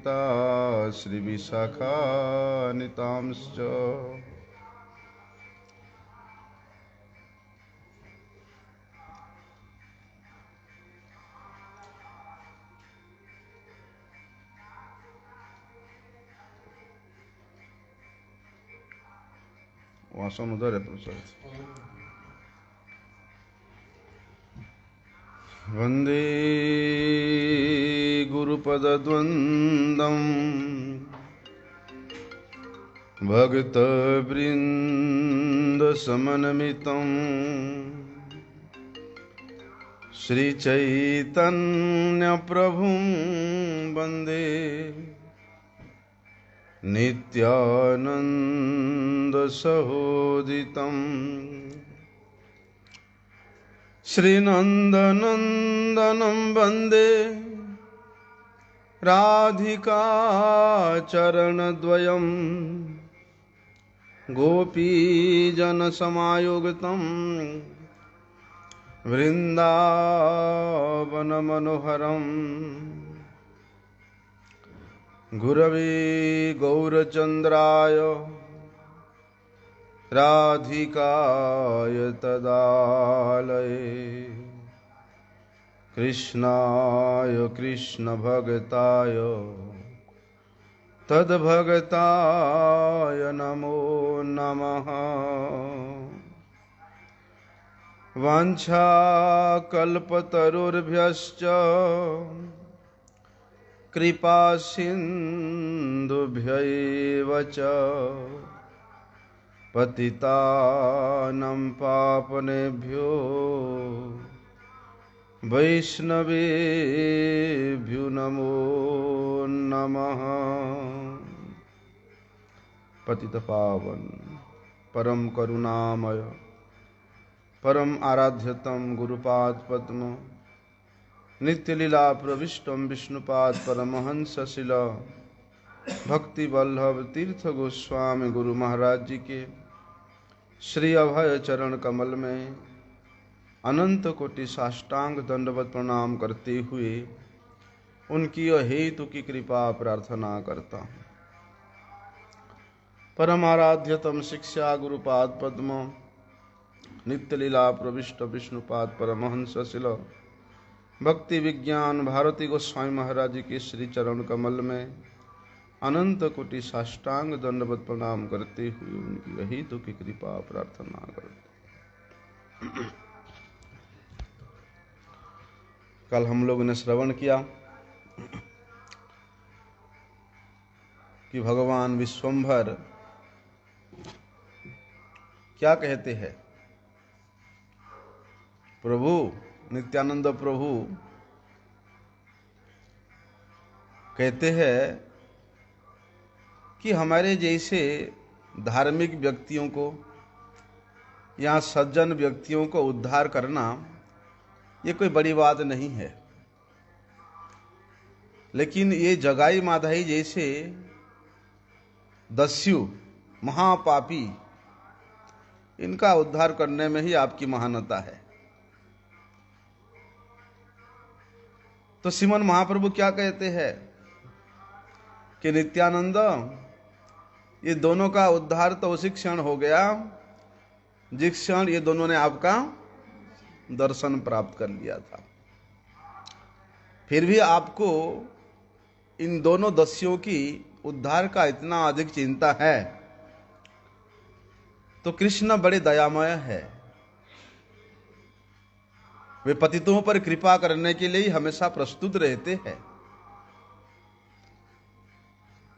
ता श्रीविशाखा नितांश्च वासन उधर है प्रसाद। वंदे गुरुपदद्वन्द्वं भक्तवृन्दसमन्वितं श्रीचैतन्यप्रभुं वन्दे नित्यानन्दसहोदितं श्रीनन्दनन्दनं वन्दे राधिका चरणद्वयं गोपीजनसमायुक्तं वृन्दावनमनोहरम् गुरवे गौरचन्द्राय राधिकाय तदालये कृष्णाय कृष्णभक्ताय तद्भक्ताय नमो नमः। वाञ्छाकल्पतरुर्भ्यश्च कृपा सिन्धुभ्यैव च पतितानां पावनेभ्यो वैष्णवेभ्यो नमो नमः। पतित पावन परम करुणामय परम आराध्यतम गुरुपाद पद्म नित्य लीला प्रविष्टम विष्णुपाद परमहंस शिल भक्ति वल्लभ तीर्थ गोस्वामी गुरु महाराज जी के श्री अभय चरण कमल में अनंत कोटि साष्टांग दंडवत प्रणाम करते हुए उनकी अहेतु की कृपा प्रार्थना करता हूँ। परमाराध्यतम शिक्षा गुरुपाद पद्म नित्य लीला प्रविष्ट विष्णुपाद परमहंस शिल भक्ति विज्ञान भारती गोस्वामी महाराज जी के श्री चरण कमल में अनंत कोटि साष्टांग दंडवत प्रणाम करते हुए उनकी अहेतु की कृपा प्रार्थना करते। कल हम लोगों ने श्रवण किया कि भगवान विश्वंभर क्या कहते हैं। प्रभु नित्यानंद प्रभु कहते हैं कि हमारे जैसे धार्मिक व्यक्तियों को या सज्जन व्यक्तियों को उद्धार करना ये कोई बड़ी बात नहीं है, लेकिन ये जगाई माधाई जैसे दस्यु महापापी इनका उद्धार करने में ही आपकी महानता है। तो श्रीमन महाप्रभु क्या कहते हैं कि नित्यानंद ये दोनों का उद्धार तो उसी क्षण हो गया जिस क्षण ये दोनों ने आपका दर्शन प्राप्त कर लिया था। फिर भी आपको इन दोनों दस्युओं की उद्धार का इतना अधिक चिंता है, तो कृष्ण बड़े दयामय है। वे पतितों पर कृपा करने के लिए हमेशा प्रस्तुत रहते हैं।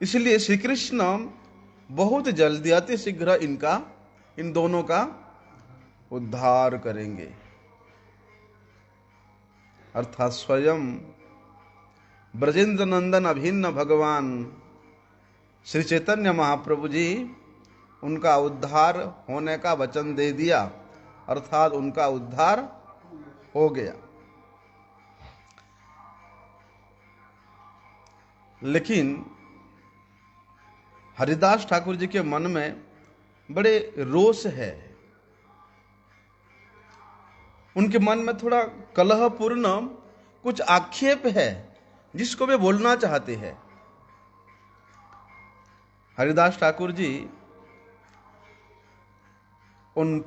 इसलिए श्री कृष्ण बहुत जल्दी अति शीघ्र इन दोनों का उद्धार करेंगे, अर्थात स्वयं ब्रजेंद्र नंदन अभिन्न भगवान श्री चैतन्य महाप्रभु जी उनका उद्धार होने का वचन दे दिया, अर्थात उनका उद्धार हो गया। लेकिन हरिदास ठाकुर जी के मन में बड़े रोष है, उनके मन में थोड़ा कलहपूर्ण कुछ आक्षेप है जिसको वे बोलना चाहते हैं। हरिदास ठाकुर जी उन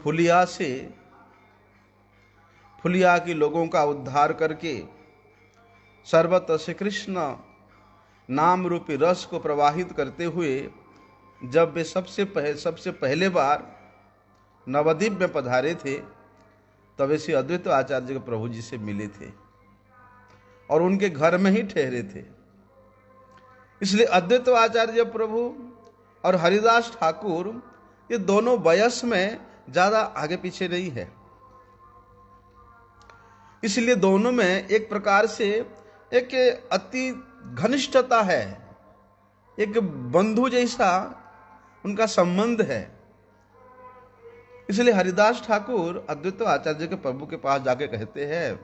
फुलिया की लोगों का उद्धार करके सर्वत्र श्री कृष्ण नाम रूपी रस को प्रवाहित करते हुए जब वे सबसे पहले बार नवद्वीप में पधारे थे, तब श्री अद्वैत आचार्य के प्रभु जी से मिले थे और उनके घर में ही ठहरे थे। इसलिए अद्वैत आचार्य प्रभु और हरिदास ठाकुर ये दोनों वयस में ज्यादा आगे पीछे नहीं है, इसलिए दोनों में एक प्रकार से एक अति घनिष्ठता है, एक बंधु जैसा उनका संबंध है। इसलिए हरिदास ठाकुर अद्वैत आचार्य के प्रभु के पास जाके कहते हैं,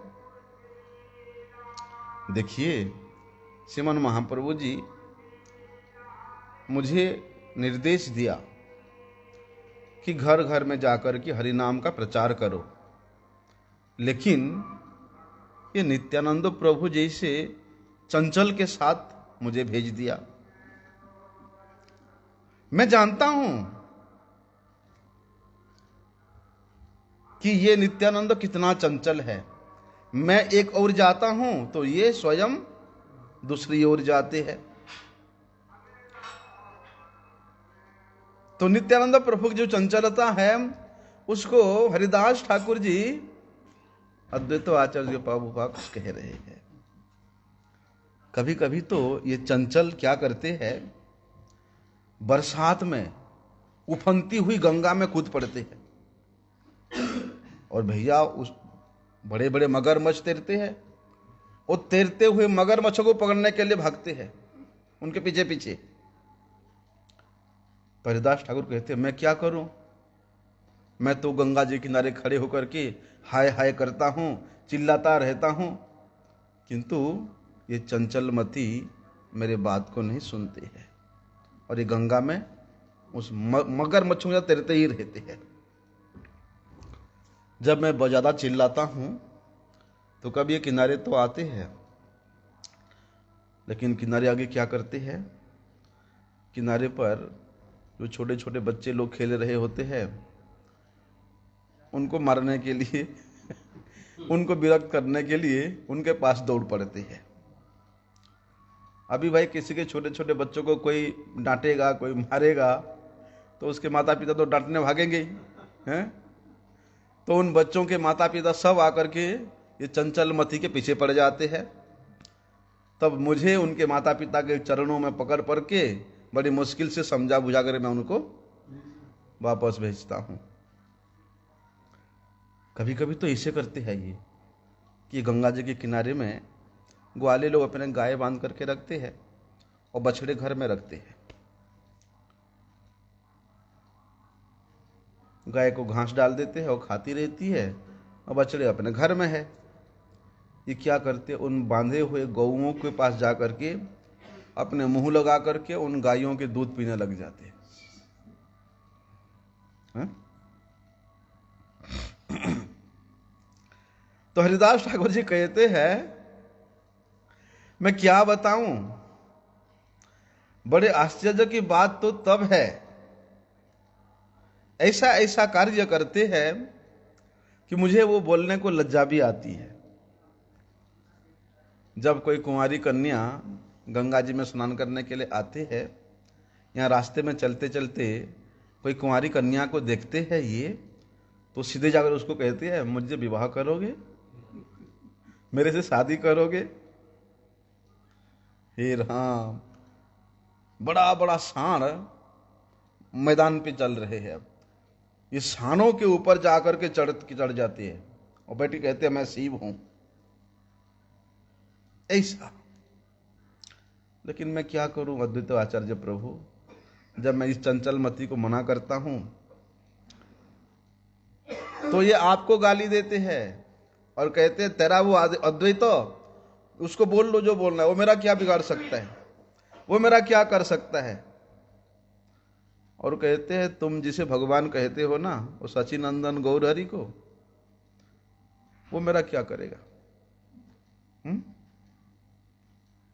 देखिए श्रीमन महाप्रभु जी मुझे निर्देश दिया कि घर घर में जाकर के हरि नाम का प्रचार करो, लेकिन ये नित्यानंद प्रभु जैसे चंचल के साथ मुझे भेज दिया। मैं जानता हूं कि ये नित्यानंद कितना चंचल है। मैं एक ओर जाता हूं तो ये स्वयं दूसरी ओर जाते हैं। तो नित्यानंद प्रभु की जो चंचलता है उसको हरिदास ठाकुर जी अद्वैत आचार्य प्रभु पास कह रहे हैं। कभी कभी तो ये चंचल क्या करते हैं, बरसात में उफनती हुई गंगा में कूद पड़ते हैं और भैया उस बड़े बड़े मगरमच्छ तैरते हैं, वो तैरते हुए मगरमच्छों को पकड़ने के लिए भागते हैं उनके पीछे पीछे। हरिदास ठाकुर कहते हैं, मैं क्या करूं, मैं तो गंगा जी किनारे खड़े होकर के हाय हाय करता हूं, चिल्लाता रहता हूं, किंतु ये चंचलमती मेरे बात को नहीं सुनते हैं और ये गंगा में उस मगरमच्छों के साथ तैरते ही रहते हैं। जब मैं बहुत ज़्यादा चिल्लाता हूं तो कभी ये किनारे तो आते हैं, लेकिन किनारे आगे क्या करते हैं, किनारे पर जो छोटे छोटे बच्चे लोग खेल रहे होते हैं उनको मारने के लिए उनको विरक्त करने के लिए उनके पास दौड़ पड़ते हैं। अभी भाई किसी के छोटे छोटे बच्चों को कोई डांटेगा, कोई मारेगा तो उसके माता पिता तो डांटने भागेंगे ही हैं। तो उन बच्चों के माता पिता सब आकर के ये चंचलमती के पीछे पड़ जाते हैं। तब मुझे उनके माता पिता के चरणों में पकड़ पड़ के बड़ी मुश्किल से समझा बुझा कर मैं उनको वापस भेजता हूं। कभी कभी तो ऐसे करते हैं ये कि गंगा जी के किनारे में ग्वाले लोग अपने गाय बांध करके रखते हैं और बछड़े घर में रखते हैं। गाय को घास डाल देते हैं और खाती रहती है और बछड़े अपने घर में है। ये क्या करते हैं, उन बांधे हुए गौओं के पास जा करके अपने मुंह लगा करके उन गायों के दूध पीने लग जाते हैं। तो हरिदास ठाकुर जी कहते हैं, मैं क्या बताऊं, बड़े आश्चर्य की बात तो तब है, ऐसा ऐसा कार्य करते हैं कि मुझे वो बोलने को लज्जा भी आती है। जब कोई कुंवारी कन्या गंगा जी में स्नान करने के लिए आते हैं, यहाँ रास्ते में चलते चलते कोई कुंवारी कन्या को देखते हैं ये, तो सीधे जाकर उसको कहते हैं, मुझे विवाह करोगे, मेरे से शादी करोगे। हे राम, बड़ा बड़ा सांड मैदान पे चल रहे हैं। अब ये सांडों के ऊपर जाकर के चढ़ जाते हैं और बेटी कहते हैं मैं शिव हूं, ऐसा। लेकिन मैं क्या करूं अद्वैत आचार्य प्रभु, जब मैं इस चंचलमती को मना करता हूं तो ये आपको गाली देते हैं और कहते हैं तेरा वो अद्वैत, उसको बोल लो जो बोलना है, वो मेरा क्या बिगाड़ सकता है, वो मेरा क्या कर सकता है। और कहते हैं तुम जिसे भगवान कहते हो ना, वो सचिनंदन गौर हरि को, वो मेरा क्या करेगा।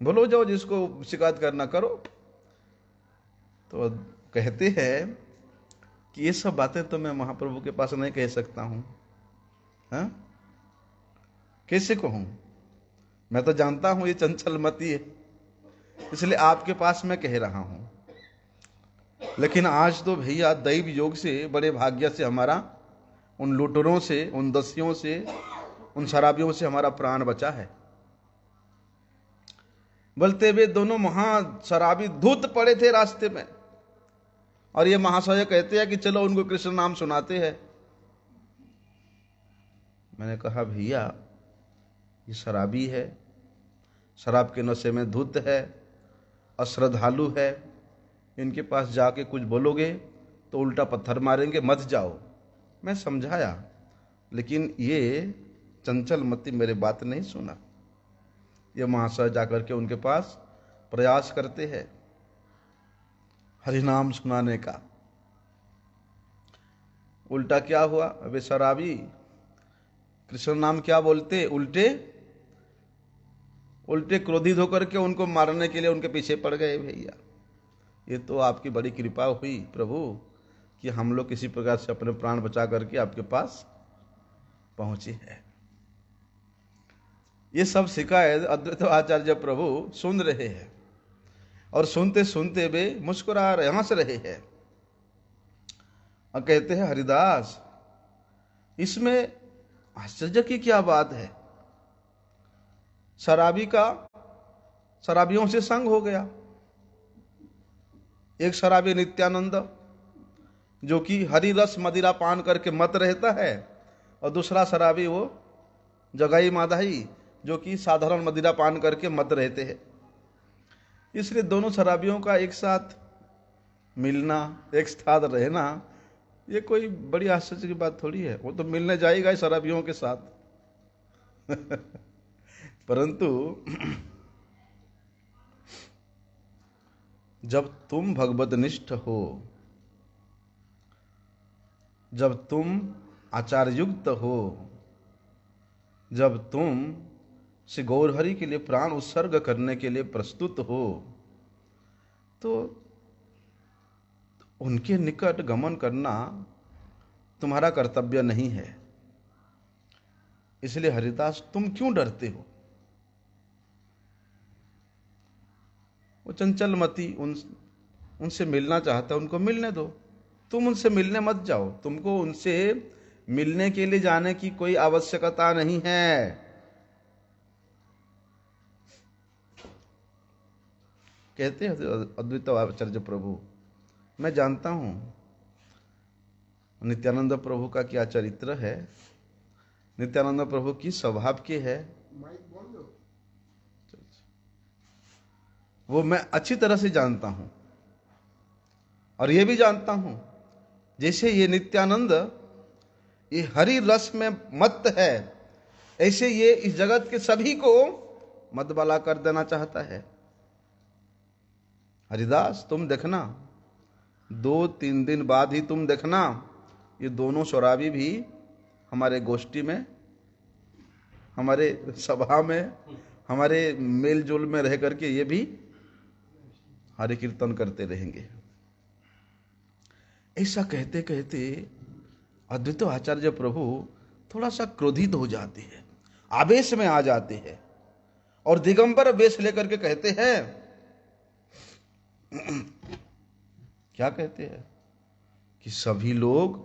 बोलो जाओ, जिसको शिकायत करना करो। तो कहते हैं कि ये सब बातें तो मैं महाप्रभु के पास नहीं कह सकता हूं। हाँ, कैसे कहूं? मैं तो जानता हूं ये चंचल मती है, इसलिए आपके पास मैं कह रहा हूं। लेकिन आज तो भैया दैव योग से, बड़े भाग्य से हमारा उन लुटेरों से, उन दस्युओं से, उन शराबियों से हमारा प्राण बचा है। बोलते हुए दोनों शराबी धूत पड़े थे रास्ते में, और ये महाशय कहते हैं कि चलो उनको कृष्ण नाम सुनाते हैं। मैंने कहा भैया ये शराबी है, शराब के नशे में धूत है, अश्रद्धालु है, इनके पास जाके कुछ बोलोगे तो उल्टा पत्थर मारेंगे, मत जाओ। मैं समझाया, लेकिन ये चंचल मती मेरे बात नहीं सुना। ये महाशय जाकर के उनके पास प्रयास करते हैं हरिनाम सुनाने का। उल्टा क्या हुआ? वे शराबी कृष्ण नाम क्या बोलते, उल्टे उल्टे क्रोधित होकर के उनको मारने के लिए उनके पीछे पड़ गए। भैया ये तो आपकी बड़ी कृपा हुई प्रभु कि हम लोग किसी प्रकार से अपने प्राण बचा करके आपके पास पहुंचे हैं। ये सब शिकायत अद्वैत आचार्य प्रभु सुन रहे हैं, और सुनते सुनते वे मुस्कुरा रहे, हंस रहे हैं, और कहते हैं हरिदास इसमें आश्चर्य की क्या बात है? शराबी का शराबियों से संग हो गया। एक शराबी नित्यानंद जो कि हरि रस मदिरा पान करके मत रहता है, और दूसरा शराबी वो जगाई माधाई जो कि साधारण मदिरा पान करके मत रहते हैं। इसलिए दोनों शराबियों का एक साथ मिलना, एक साथ रहना, ये कोई बड़ी आश्चर्य की बात थोड़ी है। वो तो मिलने जाएगा शराबियों के साथ परंतु जब तुम भगवतनिष्ठ हो, जब तुम आचार्युक्त हो, जब तुम श्री गौरहरि के लिए प्राण उत्सर्ग करने के लिए प्रस्तुत हो, तो उनके निकट गमन करना तुम्हारा कर्तव्य नहीं है। इसलिए हरिदास तुम क्यों डरते हो? वो चंचल मती उनसे मिलना चाहता है, उनको मिलने दो। तुम उनसे मिलने मत जाओ, तुमको उनसे मिलने के लिए जाने की कोई आवश्यकता नहीं है। कहते हैं अद्वैत आचार्य प्रभु, मैं जानता हूं नित्यानंद प्रभु का क्या चरित्र है, नित्यानंद प्रभु की स्वभाव के है, वो मैं अच्छी तरह से जानता हूं। और ये भी जानता हूं जैसे ये नित्यानंद ये हरि रस में मत्त है, ऐसे ये इस जगत के सभी को मदवाला कर देना चाहता है। हरिदास तुम देखना, 2-3 दिन बाद ही तुम देखना, ये दोनों शराबी भी हमारे गोष्ठी में, हमारे सभा में, हमारे मेलजोल में रह करके ये भी हरि कीर्तन करते रहेंगे। ऐसा कहते कहते अद्वैत आचार्य प्रभु थोड़ा सा क्रोधित हो जाते हैं, आवेश में आ जाते हैं, और दिगंबर वेश लेकर के कहते हैं क्या कहते हैं कि सभी लोग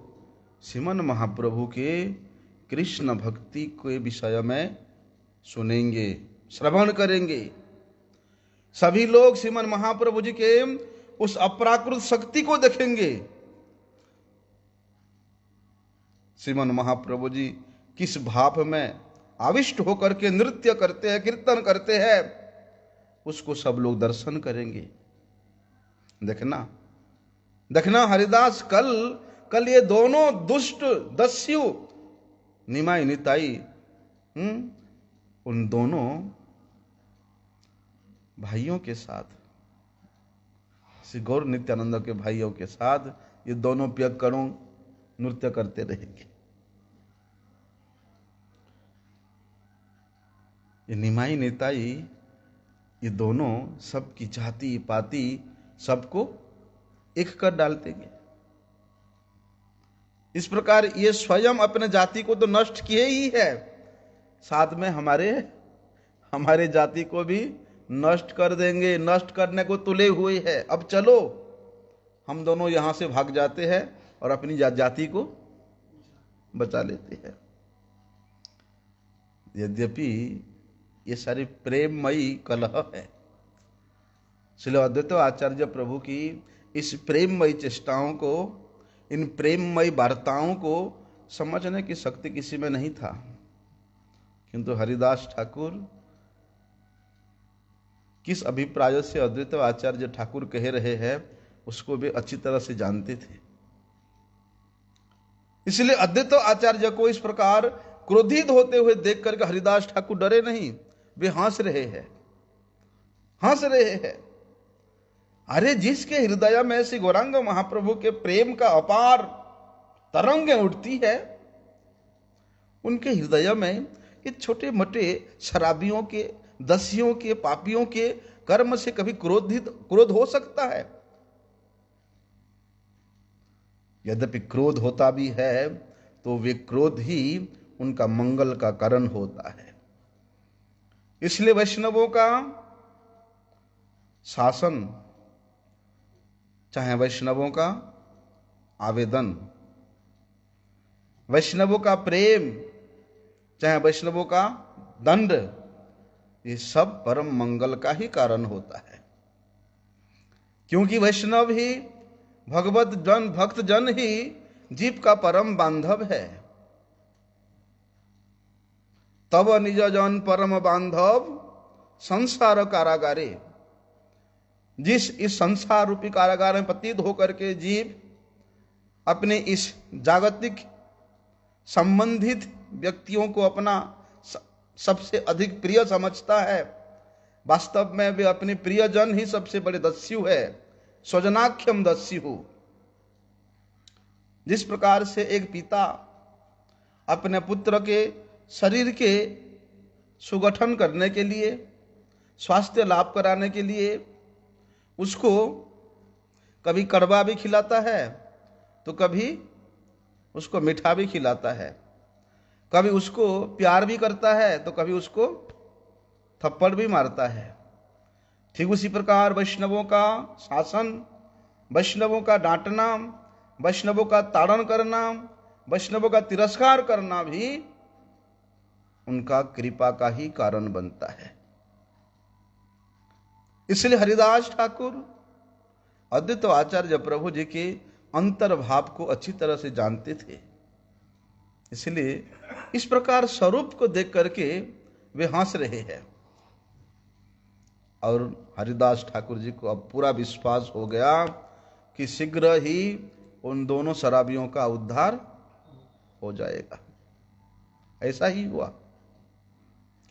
श्रीमन महाप्रभु के कृष्ण भक्ति के विषय में सुनेंगे, श्रवण करेंगे। सभी लोग श्रीमन महाप्रभु जी के उस अपराकृत शक्ति को देखेंगे। श्रीमन महाप्रभु जी किस भाव में आविष्ट होकर के नृत्य करते हैं, कीर्तन करते हैं, उसको सब लोग दर्शन करेंगे। देखना देखना हरिदास, कल ये दोनों दुष्ट दस्यु निमाई निताई, उन दोनों भाइयों के साथ, श्री गौर नित्यानंद के भाइयों के साथ ये दोनों पियक्कड़ों नृत्य करते रहेंगे। ये निमाई निताई, ये दोनों सबकी जाति पाति सबको एक कर डाल देंगे। इस प्रकार ये स्वयं अपने जाति को तो नष्ट किए ही है, साथ में हमारे जाति को भी नष्ट कर देंगे, नष्ट करने को तुले हुए है। अब चलो हम दोनों यहां से भाग जाते हैं और अपनी जाति को बचा लेते हैं। यद्यपि ये सारी प्रेममयी कलह है। श्रील अद्वैत आचार्य प्रभु की इस प्रेममयी चेष्टाओं को, इन प्रेममयी वार्ताओं को समझने की शक्ति किसी में नहीं था, किंतु हरिदास ठाकुर किस अभिप्राय से अद्वैत आचार्य ठाकुर कह रहे हैं उसको भी अच्छी तरह से जानते थे। इसलिए अद्वैत आचार्य को इस प्रकार क्रोधित होते हुए देख करके हरिदास ठाकुर डरे नहीं, वे हंस रहे हैं, हंस रहे हैं। अरे जिसके हृदय में श्री गौरांग महाप्रभु के प्रेम का अपार तरंगें उठती है, उनके हृदय में ये छोटे मोटे शराबियों के, दस्युओं के, पापियों के कर्म से कभी क्रोध हो सकता है? यद्यपि क्रोध होता भी है तो वे क्रोध ही उनका मंगल का कारण होता है। इसलिए वैष्णवों का शासन, चाहे वैष्णवों का आवेदन, वैष्णवों का प्रेम, चाहे वैष्णवों का दंड, ये सब परम मंगल का ही कारण होता है। क्योंकि वैष्णव ही भक्त जन ही जीव का परम बांधव है। तब निज जन परम बांधव संसार कारागारे। जिस इस संसार रूपी कारागार में पतित होकर के जीव अपने इस जागतिक संबंधित व्यक्तियों को अपना सबसे अधिक प्रिय समझता है, वास्तव में वे अपने प्रियजन ही सबसे बड़े दस्यु है, स्वजनाख्यम दस्यु। जिस प्रकार से एक पिता अपने पुत्र के शरीर के सुगठन करने के लिए, स्वास्थ्य लाभ कराने के लिए उसको कभी कड़वा भी खिलाता है तो कभी उसको मीठा भी खिलाता है, कभी उसको प्यार भी करता है तो कभी उसको थप्पड़ भी मारता है। ठीक उसी प्रकार वैष्णवों का शासन, वैष्णवों का डांटना, वैष्णवों का ताड़न करना, वैष्णवों का तिरस्कार करना भी उनका कृपा का ही कारण बनता है। इसलिए हरिदास ठाकुर अद्वैत आचार्य प्रभु जी के अंतर्भाव को अच्छी तरह से जानते थे। इसलिए इस प्रकार स्वरूप को देख करके वे हंस रहे हैं। और हरिदास ठाकुर जी को अब पूरा विश्वास हो गया कि शीघ्र ही उन दोनों शराबियों का उद्धार हो जाएगा। ऐसा ही हुआ।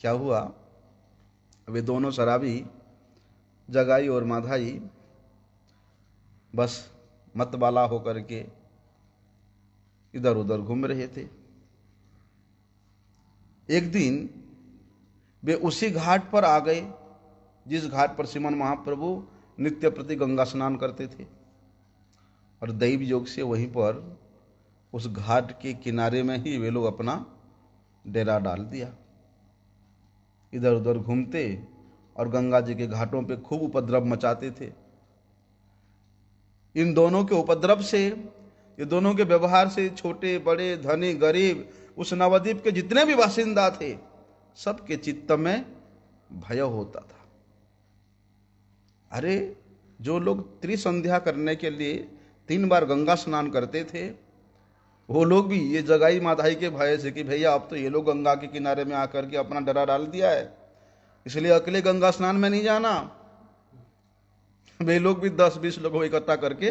क्या हुआ? वे दोनों शराबी जगाई और माधाई बस मतवाला होकर के इधर उधर घूम रहे थे। एक दिन वे उसी घाट पर आ गए जिस घाट पर श्रीमन महाप्रभु नित्य प्रति गंगा स्नान करते थे, और दैव योग से वहीं पर उस घाट के किनारे में ही वे लोग अपना डेरा डाल दिया। इधर उधर घूमते और गंगा जी के घाटों पे खूब उपद्रव मचाते थे। इन दोनों के उपद्रव से, ये दोनों के व्यवहार से छोटे बड़े, धनी गरीब, उस नवद्वीप के जितने भी बासिंदा थे, सबके चित्त में भय होता था। अरे जो लोग त्रिसंध्या करने के लिए 3 बार गंगा स्नान करते थे, वो लोग भी ये जगाई माधाई के भय से कि भैया अब तो ये लोग गंगा के किनारे में आकर के अपना डरा डाल दिया है, इसलिए अकेले गंगा स्नान में नहीं जाना। वे लोग भी 10-20 लोगों को इकट्ठा करके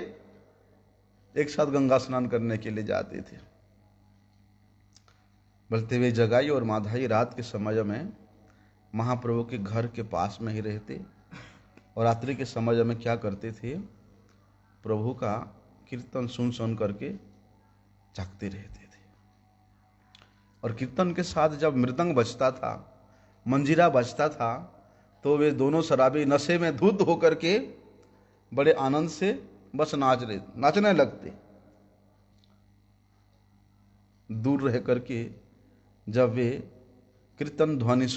एक साथ गंगा स्नान करने के लिए जाते थे। बोलते हुए जगाई और माधाई रात के समय में महाप्रभु के घर के पास में ही रहते, और रात्रि के समय में क्या करते थे, प्रभु का कीर्तन सुन करके जागते रहते थे। और कीर्तन के साथ जब मृदंग बजता था, मंजीरा बजता था, तो वे दोनों शराबी नशे में धुत होकर के बड़े आनंद से बस नाचने लगते। दूर रह करके जब वे कीर्तन ध्वनि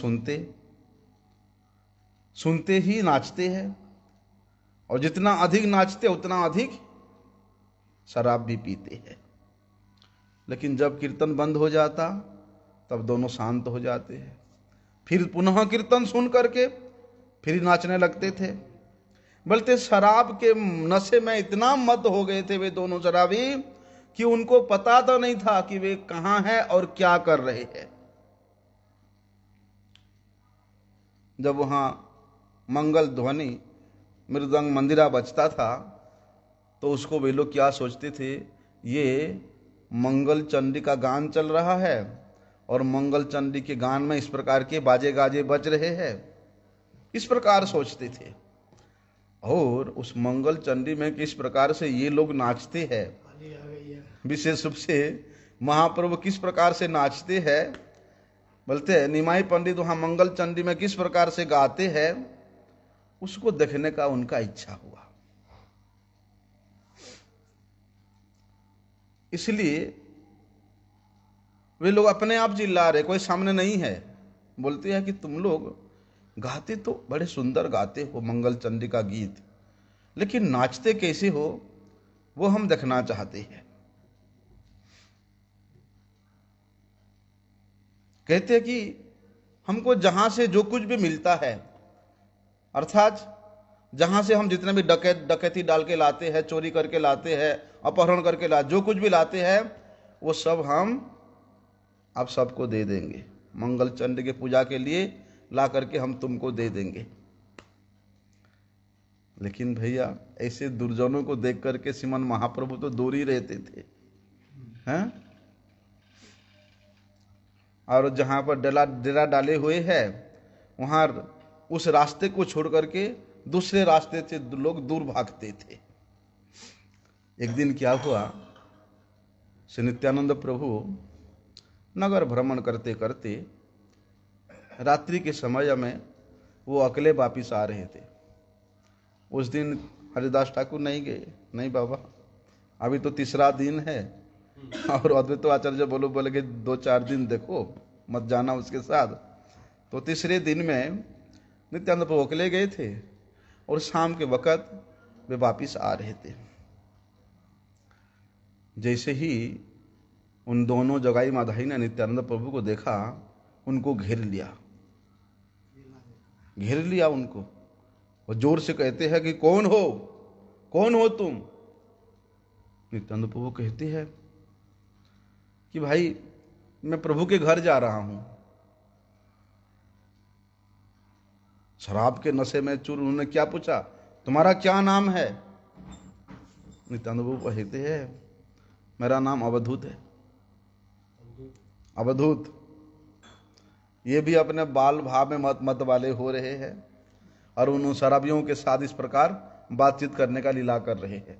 सुनते ही नाचते हैं, और जितना अधिक नाचते उतना अधिक शराब भी पीते हैं। लेकिन जब कीर्तन बंद हो जाता तब दोनों शांत हो जाते हैं, फिर पुनः कीर्तन सुन करके फिर नाचने लगते थे। बोलते शराब के नशे में इतना मत हो गए थे वे दोनों शराबी कि उनको पता तो नहीं था कि वे कहां हैं और क्या कर रहे हैं। जब वहां मंगल ध्वनि मृदंग मंदिरा बजता था तो उसको वे लोग क्या सोचते थे, ये मंगल चंडी का गान चल रहा है और मंगल चंडी के गान में इस प्रकार के बाजे गाजे बज रहे हैं, इस प्रकार सोचते थे। और उस मंगल चंडी में किस प्रकार से ये लोग नाचते हैं, विशेष रूप से महाप्रभु किस प्रकार से नाचते हैं। बोलते हैं निमाई पंडित वहां मंगल चंडी में किस प्रकार से गाते हैं, उसको देखने का उनका इच्छा हुआ। इसलिए वे लोग अपने आप चिल्ला रहे, कोई सामने नहीं है। बोलते हैं कि तुम लोग गाते तो बड़े सुंदर गाते हो मंगल चंडी का गीत, लेकिन नाचते कैसे हो वो हम देखना चाहते हैं। कहते हैं कि हमको जहां से जो कुछ भी मिलता है, अर्थात जहां से हम जितने भी डकैती डाल के लाते हैं, चोरी करके लाते हैं, अपहरण करके जो कुछ भी लाते हैं, वो सब हम आप सबको दे देंगे। मंगल चंडी के पूजा के लिए ला करके हम तुमको दे देंगे। लेकिन भैया ऐसे दुर्जनों को देख करके श्रीमन महाप्रभु तो दूर ही रहते थे, हैं? और जहां पर डेरा डाले हुए हैं वहां उस रास्ते को छोड़ करके दूसरे रास्ते से लोग दूर भागते थे। एक दिन क्या हुआ, श्री नित्यानंद प्रभु नगर भ्रमण करते करते रात्रि के समय में वो अकेले वापिस आ रहे थे। उस दिन हरिदास ठाकुर नहीं गए, नहीं बाबा अभी तो तीसरा दिन है, और अद्वैत आचार्य बोले कि 2-4 दिन देखो मत जाना उसके साथ। तो तीसरे दिन में नित्यानंद प्रभु अकेले गए थे और शाम के वक़्त वे वापिस आ रहे थे। जैसे ही उन दोनों जगाई माधाई ने नित्यानंद प्रभु को देखा, उनको घेर लिया उनको, और जोर से कहते हैं कि कौन हो तुम। नित्यानंद प्रभु कहते हैं कि भाई मैं प्रभु के घर जा रहा हूं। शराब के नशे में चूर। उन्होंने क्या पूछा, तुम्हारा क्या नाम है? नित्यानंद प्रभु कहते हैं मेरा नाम अवधूत है। अवधूत ये भी अपने बाल भाव में मत वाले हो रहे हैं और उन शराबियों के साथ इस प्रकार बातचीत करने का लीला कर रहे हैं।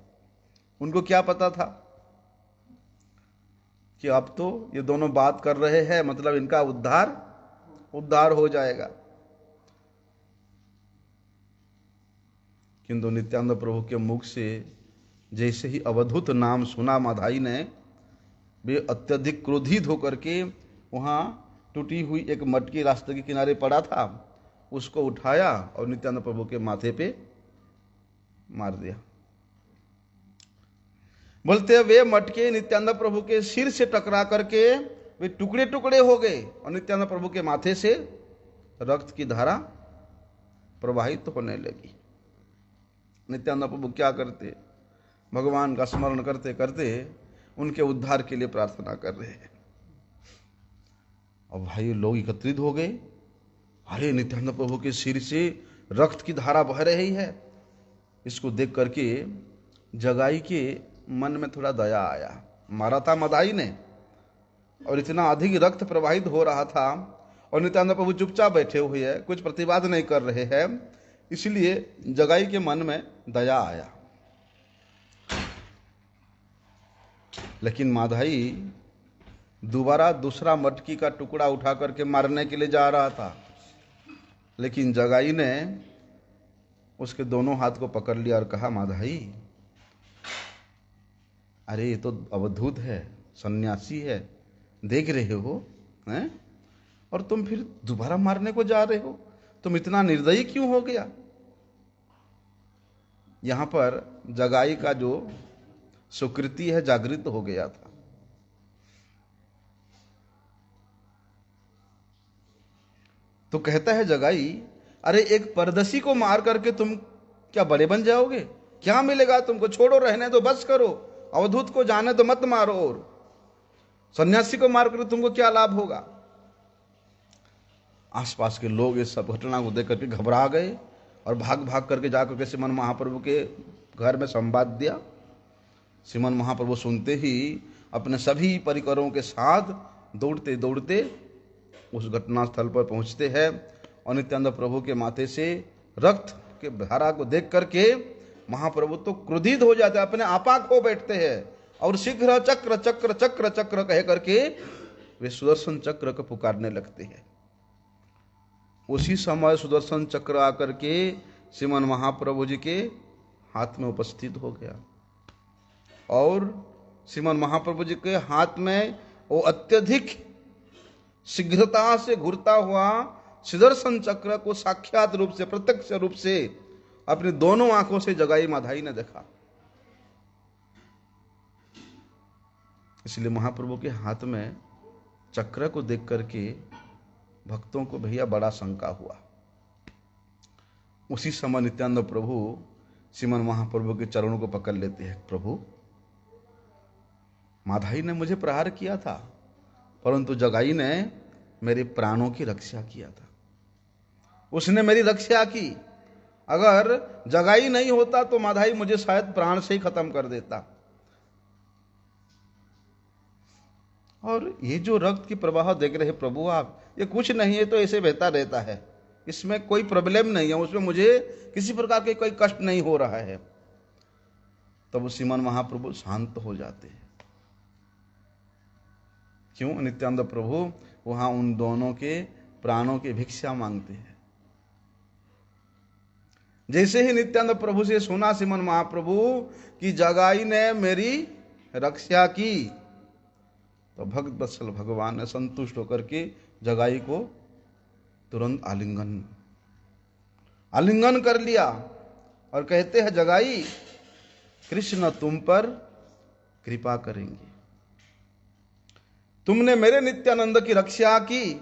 उनको क्या पता था कि अब तो ये दोनों बात कर रहे हैं, मतलब इनका उद्धार हो जाएगा। किंतु नित्यानंद प्रभु के मुख से जैसे ही अवधूत नाम सुना माधाई ने, वे अत्यधिक क्रोधित होकर के वहां टूटी हुई एक मटकी रास्ते के किनारे पड़ा था, उसको उठाया और नित्यानंद प्रभु के माथे पे मार दिया। बोलते वे मटके नित्यानंद प्रभु के सिर से टकरा करके वे टुकड़े टुकड़े हो गए और नित्यानंद प्रभु के माथे से रक्त की धारा प्रवाहित होने लगी। नित्यानंद प्रभु क्या करते, भगवान का स्मरण करते करते उनके उद्धार के लिए प्रार्थना कर रहे हैं। और भाई लोग एकत्रित हो गए, अरे नित्यानंद प्रभु के सिर से रक्त की धारा बह रही है। इसको देख करके जगाई के मन में थोड़ा दया आया। मारा था मदाई ने और इतना अधिक रक्त प्रवाहित हो रहा था और नित्यानंद प्रभु चुपचाप बैठे हुए हैं, कुछ प्रतिवाद नहीं कर रहे हैं, इसलिए जगाई के मन में दया आया। लेकिन माधाई दोबारा दूसरा मटकी का टुकड़ा उठा करके मारने के लिए जा रहा था, लेकिन जगाई ने उसके दोनों हाथ को पकड़ लिया और कहा, माधाई अरे ये तो अवधूत है, सन्यासी है, देख रहे हो हैं? और तुम फिर दोबारा मारने को जा रहे हो, तुम इतना निर्दयी क्यों हो गया? यहां पर जगाई का जो सुकृति है जागृत हो गया था। तो कहता है जगाई, अरे एक परदसी को मार करके तुम क्या बड़े बन जाओगे? क्या मिलेगा तुमको? छोड़ो, रहने दो, बस करो, अवधूत को जाने तो मत मारो। और सन्यासी को मार कर तुमको क्या लाभ होगा? आसपास के लोग इस सब घटना को देख करके घबरा गए और भाग भाग करके जाकर के श्रीमन महाप्रभु के घर में संवाद दिया। श्रीमन महाप्रभु सुनते ही अपने सभी परिकरों के साथ दौड़ते दौड़ते उस घटनास्थल पर पहुंचते हैं और नित्यानंद प्रभु के माथे से रक्त के धारा को देख करके महाप्रभु तो क्रोधित हो जाते हैं, अपने आपा खो बैठते हैं और शीघ्र चक्र चक्र चक्र चक्र कह करके वे सुदर्शन चक्र को पुकारने लगते हैं। उसी समय सुदर्शन चक्र आकर के श्रीमन महाप्रभु जी के हाथ में उपस्थित हो गया और श्रीमन महाप्रभु जी के हाथ में वो अत्यधिक शीघ्रता से घूरता हुआ सुदर्शन चक्र को साक्षात रूप से, प्रत्यक्ष रूप से अपनी दोनों आंखों से जगाई माधाई ने देखा। इसलिए महाप्रभु के हाथ में चक्र को देख करके भक्तों को भैया बड़ा शंका हुआ। उसी समय नित्यानंद प्रभु श्रीमन महाप्रभु के चरणों को पकड़ लेते हैं। प्रभु, माधाई ने मुझे प्रहार किया था, परंतु जगाई ने मेरे प्राणों की रक्षा किया था, उसने मेरी रक्षा की। अगर जगाई नहीं होता तो माधाई मुझे शायद प्राण से ही खत्म कर देता। और ये जो रक्त की प्रवाह देख रहे हैं प्रभु आप, ये कुछ नहीं है, तो ऐसे बहता रहता है, इसमें कोई प्रॉब्लम नहीं है, उसमें मुझे किसी प्रकार के कोई कष्ट नहीं हो रहा है। तब श्रीमन महाप्रभु शांत हो जाते हैं। क्यों? नित्यानंद प्रभु वहां उन दोनों के प्राणों की भिक्षा मांगते हैं। जैसे ही नित्यानंद प्रभु से सुना श्रीमन महाप्रभु कि जगाई ने मेरी रक्षा की, तो भक्त वत्सल भगवान ने संतुष्ट होकर के जगाई को तुरंत आलिंगन कर लिया और कहते हैं, जगाई, कृष्ण तुम पर कृपा करेंगे, तुमने मेरे नित्यानंद की रक्षा की,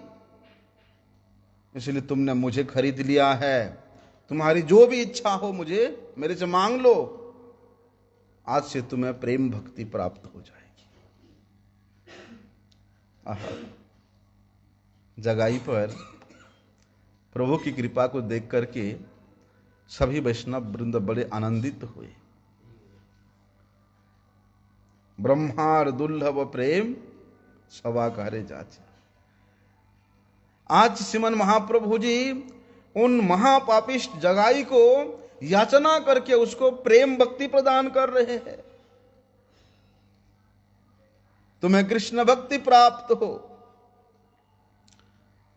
इसलिए तुमने मुझे खरीद लिया है। तुम्हारी जो भी इच्छा हो मुझे मेरे से मांग लो, आज से तुम्हें प्रेम भक्ति प्राप्त हो जाएगी। जगाई पर प्रभु की कृपा को देख करके सभी वैष्णव वृंद बड़े आनंदित हुए। ब्रह्मार दुर्लभ प्रेम सवा करे जाचे। आज श्रीमन महाप्रभु जी उन महापापिष्ट जगाई को याचना करके उसको प्रेम भक्ति प्रदान कर रहे हैं। तुम्हें कृष्ण भक्ति प्राप्त हो।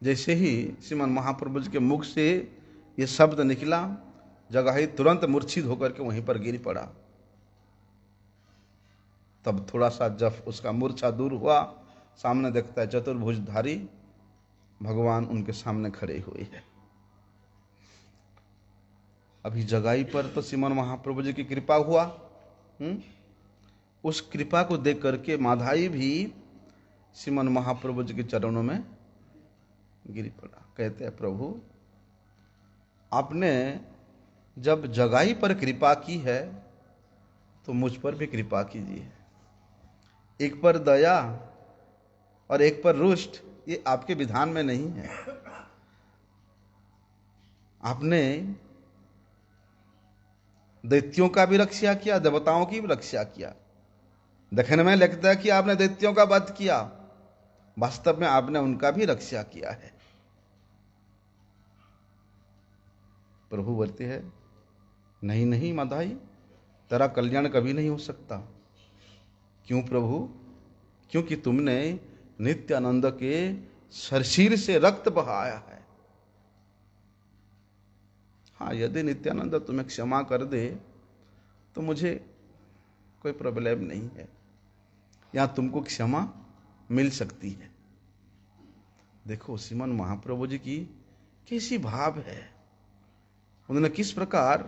जैसे ही श्रीमन महाप्रभु जी के मुख से यह शब्द निकला, जगाई तुरंत मूर्छित होकर के वहीं पर गिर पड़ा। तब थोड़ा सा जब उसका मूर्छा दूर हुआ, सामने देखता है चतुर्भुजधारी भगवान उनके सामने खड़े हुए हैं। अभी जगाई पर तो श्रीमन महाप्रभु जी की कृपा हुआ। उस कृपा को देख करके माधाई भी श्रीमन महाप्रभु जी के चरणों में गिर पड़ा। कहते हैं, प्रभु, आपने जब जगाई पर कृपा की है तो मुझ पर भी कृपा कीजिए। एक पर दया और एक पर रुष्ट, ये आपके विधान में नहीं है। आपने दैत्यों का भी रक्षा किया, देवताओं की भी रक्षा किया। देखने में लगता है कि आपने दैत्यों का वध किया, वास्तव में आपने उनका भी रक्षा किया है। प्रभु बोलते हैं, नहीं नहीं माधाई, तेरा कल्याण कभी नहीं हो सकता। क्यों प्रभु? क्योंकि तुमने नित्यानंद के शरीर से रक्त बहाया है। हाँ, यदि नित्यानंद तुम्हें क्षमा कर दे तो मुझे कोई प्रॉब्लम नहीं है, यहां तुमको क्षमा मिल सकती है। देखो श्रीमन महाप्रभु जी की कैसी भाव है, उन्होंने किस प्रकार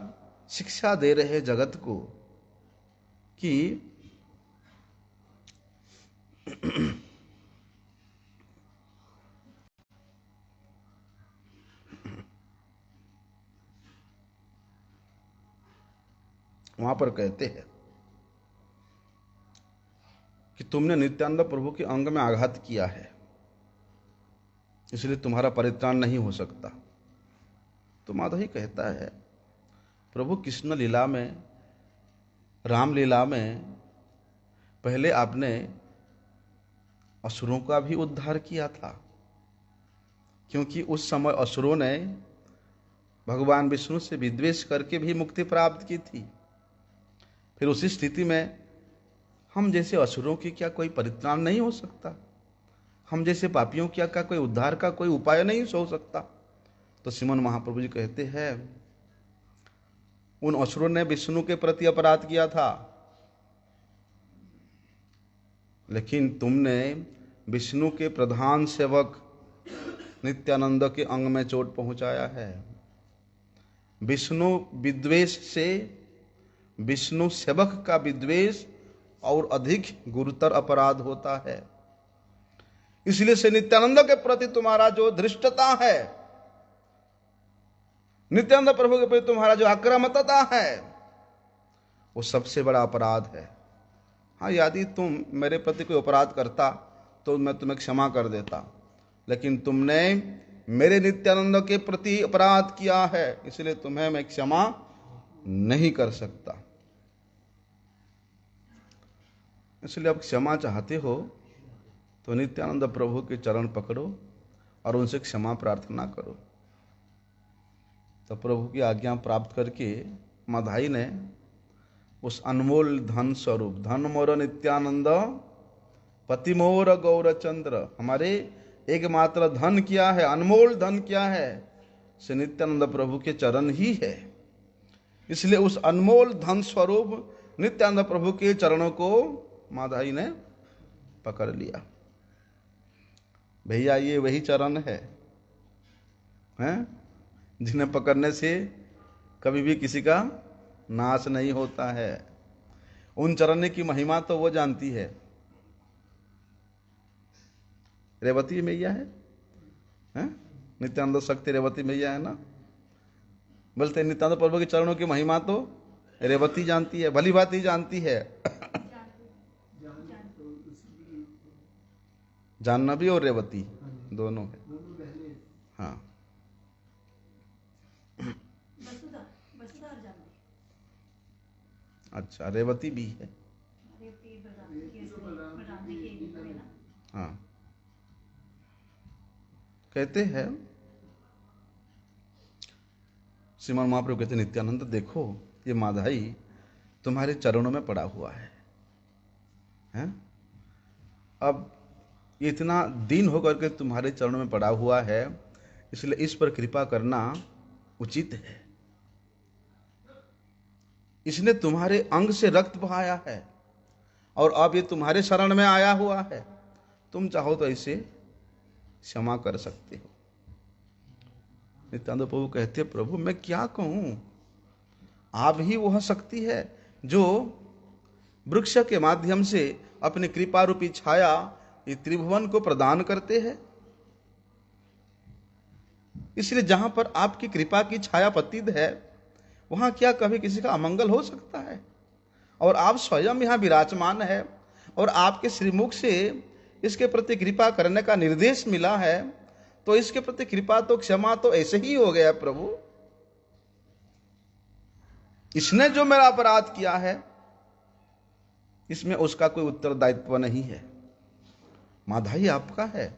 शिक्षा दे रहे हैं जगत को कि वहां पर कहते हैं कि तुमने नित्यानंद प्रभु के अंग में आघात किया है, इसलिए तुम्हारा परित्राण नहीं हो सकता। तो माधव ही कहता है प्रभु कृष्ण लीला में, रामलीला में पहले आपने असुरों का भी उद्धार किया था, क्योंकि उस समय असुरों ने भगवान विष्णु से विद्वेष करके भी मुक्ति प्राप्त की थी। फिर उसी स्थिति में हम जैसे असुरों की क्या कोई परित्राण नहीं हो सकता? हम जैसे पापियों क्या कोई उद्धार का कोई उपाय नहीं हो सकता? तो श्रीमन महाप्रभु जी कहते हैं उन असुरों ने विष्णु के प्रति अपराध किया था, लेकिन तुमने विष्णु के प्रधान सेवक नित्यानंद के अंग में चोट पहुंचाया है। विष्णु विद्वेष से, विष्णु सेवक का विद्वेष और अधिक गुरुतर अपराध होता है। इसलिए से नित्यानंद के प्रति तुम्हारा जो धृष्टता है, नित्यानंद प्रभु के प्रति तुम्हारा जो आक्रामकता है, वो सबसे बड़ा अपराध है। हाँ, यदि तुम मेरे प्रति कोई अपराध करता तो मैं तुम्हें क्षमा कर देता, लेकिन तुमने मेरे नित्यानंद के प्रति अपराध किया है, इसलिए तुम्हें मैं क्षमा नहीं कर सकता। इसलिए अब क्षमा चाहते हो तो नित्यानंद प्रभु के चरण पकड़ो और उनसे क्षमा प्रार्थना करो। तो प्रभु की आज्ञा प्राप्त करके माधाई ने उस अनमोल धन स्वरूप, धन मोर नित्यानंद पति मोर गौरचंद्र, हमारे एकमात्र धन क्या है, अनमोल धन क्या है, से नित्यानंद प्रभु के चरण ही है। इसलिए उस अनमोल धन स्वरूप नित्यानंद प्रभु के चरणों को माधाई ने पकड़ लिया। भैया ये वही चरण है, हैं जिन्हें पकड़ने से कभी भी किसी का नाश नहीं होता है। उन चरण की महिमा तो वो जानती है। रेवती मैया है, हैं? नित्यानंद शक्ति रेवती मैया है ना। बोलते नित्यानंद प्रभु के चरणों की महिमा तो रेवती जानती है, भली बात ही जानती है। जाह्नवी और रेवती दोनों है। हाँ, अच्छा, रेवती भी है। हाँ, कहते हैं श्रीमान महाप्रभु कहते नित्यानंद देखो ये माधाई तुम्हारे चरणों में पड़ा हुआ है, हैं? अब इतना दिन होकर के तुम्हारे चरणों में पड़ा हुआ है, इसलिए इस पर कृपा करना उचित है। इसने तुम्हारे अंग से रक्त बहाया है और अब ये तुम्हारे शरण में आया हुआ है। तुम चाहो तो इसे क्षमा कर सकते हो। नित्यानंद प्रभु कहते प्रभु मैं क्या कहूं, आप ही वह शक्ति है जो वृक्ष के माध्यम से अपनी कृपा रूपी छाया ये त्रिभुवन को प्रदान करते हैं। इसलिए जहां पर आपकी कृपा की छाया पतित है, वहां क्या कभी किसी का अमंगल हो सकता है? और आप स्वयं यहां विराजमान है और आपके श्रीमुख से इसके प्रति कृपा करने का निर्देश मिला है, तो इसके प्रति कृपा तो क्षमा तो ऐसे ही हो गया प्रभु। इसने जो मेरा अपराध किया है इसमें उसका कोई उत्तरदायित्व नहीं है। माधाई आपका है,